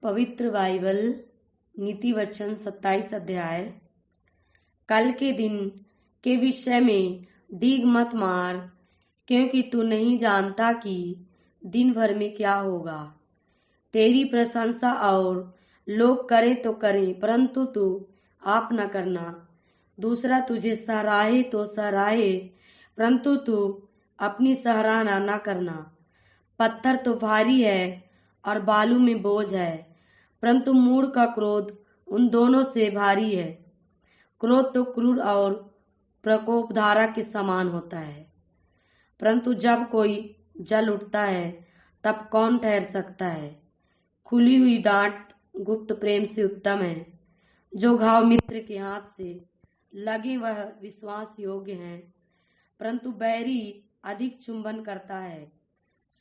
पवित्र बाइबल नीति वचन 27 अध्याय। कल के दिन के विषय में डीग मत मार, क्योंकि तू नहीं जानता कि दिन भर में क्या होगा। तेरी प्रशंसा और लोग करे तो करे, परंतु तू आप न करना। दूसरा तुझे सराहे तो सराहे, परंतु तू अपनी सराहना न करना। पत्थर तो भारी है और बालू में बोझ है, परंतु मूढ़ का क्रोध उन दोनों से भारी है। क्रोध तो क्रूर और प्रकोप धारा के समान होता है, परंतु जब कोई जल उठता है तब कौन ठहर सकता है। खुली हुई डांट गुप्त प्रेम से उत्तम है। जो घाव मित्र के हाथ से लगे वह विश्वास योग्य है, परंतु बैरी अधिक चुंबन करता है।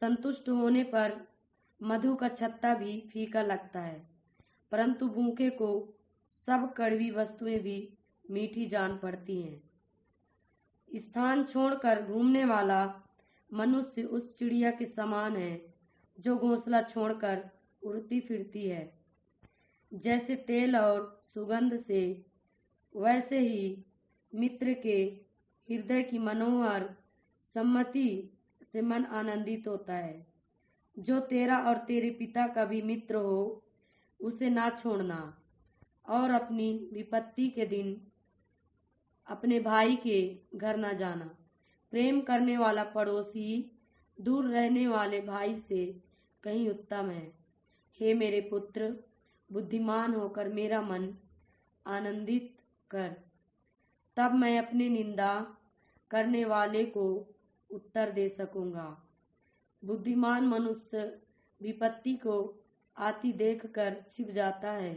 संतुष्ट होने पर मधु का छत्ता भी फीका लगता है, परंतु भूखे को सब कड़वी वस्तुएं भी मीठी जान पड़ती हैं। स्थान छोड़कर घूमने वाला मनुष्य उस चिड़िया के समान है जो घोंसला छोड़कर उड़ती फिरती है। जैसे तेल और सुगंध से, वैसे ही मित्र के हृदय की मनोहर सम्मति से मन आनंदित होता है। जो तेरा और तेरे पिता का भी मित्र हो, उसे ना छोड़ना, और अपनी विपत्ति के दिन अपने भाई के घर न जाना। प्रेम करने वाला पड़ोसी दूर रहने वाले भाई से कहीं उत्तम है। हे मेरे पुत्र, बुद्धिमान होकर मेरा मन आनंदित कर, तब मैं अपने निंदा करने वाले को उत्तर दे सकूंगा। बुद्धिमान मनुष्य विपत्ति को आती देखकर छिप जाता है,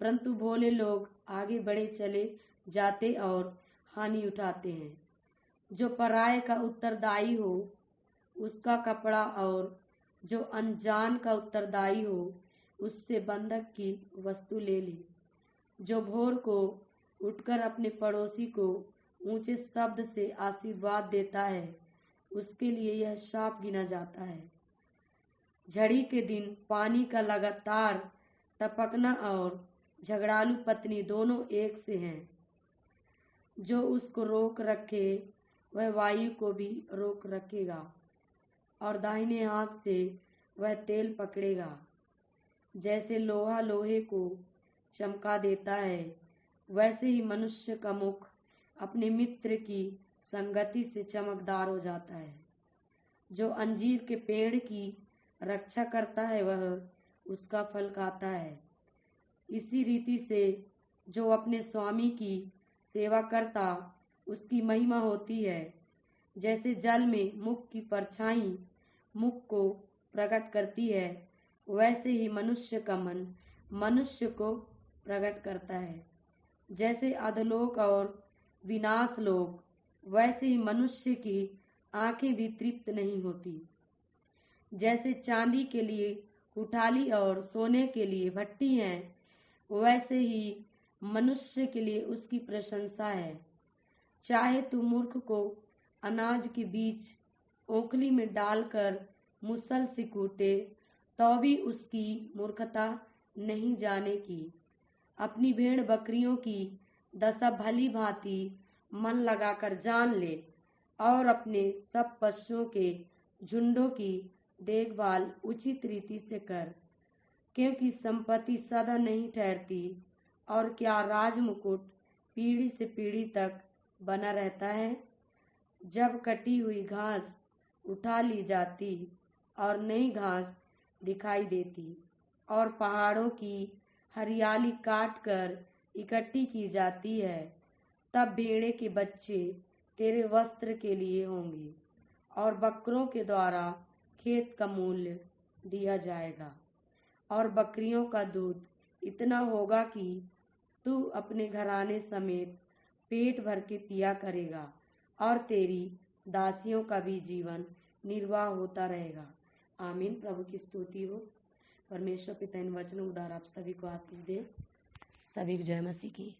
परंतु भोले लोग आगे बढ़े चले जाते और हानि उठाते हैं। जो पराये का उत्तरदायी हो, उसका कपड़ा, और जो अनजान का उत्तरदायी हो, उससे बंधक की वस्तु ले ली। जो भोर को उठकर अपने पड़ोसी को ऊंचे शब्द से आशीर्वाद देता है, उसके लिए यह शाप गिना जाता है। झड़ी के दिन पानी का लगातार टपकना और झगड़ालू पत्नी दोनों एक से हैं। जो उसको रोक रखे वह वायु को भी रोक रखेगा, और दाहिने हाथ से वह तेल पकड़ेगा। जैसे लोहा लोहे को चमका देता है, वैसे ही मनुष्य का मुख अपने मित्र की संगति से चमकदार हो जाता है। जो अंजीर के पेड़ की रक्षा करता है, वह उसका फल खाता है। इसी रीति से जो अपने स्वामी की सेवा करता, उसकी महिमा होती है। जैसे जल में मुख की परछाई मुख को प्रकट करती है, वैसे ही मनुष्य का मन मनुष्य को प्रकट करता है। जैसे अधोलोक और विनाश लोक, वैसे ही मनुष्य की आंखें भी तृप्त नहीं होती। जैसे चांदी के लिए कुठाली और सोने के लिए भट्टी है, वैसे ही मनुष्य के लिए उसकी प्रशंसा है। चाहे तू मूर्ख को अनाज के बीच ओखली में डालकर मुसल से कूटे, तो भी उसकी मूर्खता नहीं जाने की। अपनी भेड़ बकरियों की दशा भली भांति मन लगाकर जान ले, और अपने सब पशुओं के झुंडों की देखभाल उचित रीति से कर, क्योंकि संपत्ति सदा नहीं ठहरती, और क्या राजमुकुट पीढ़ी से पीढ़ी तक बना रहता है। जब कटी हुई घास उठा ली जाती और नई घास दिखाई देती, और पहाड़ों की हरियाली काट कर इकट्ठी की जाती है, तब भेड़े के बच्चे तेरे वस्त्र के लिए होंगे, और बकरों के द्वारा खेत का मूल्य दिया जाएगा। और बकरियों का दूध इतना होगा कि तू अपने घराने समेत पेट भर के पिया करेगा, और तेरी दासियों का भी जीवन निर्वाह होता रहेगा। आमीन। प्रभु की स्तुति हो। परमेश्वर पिता इन वचनों द्वारा आप सभी को आशीष दे। सभी को जय मसीह की।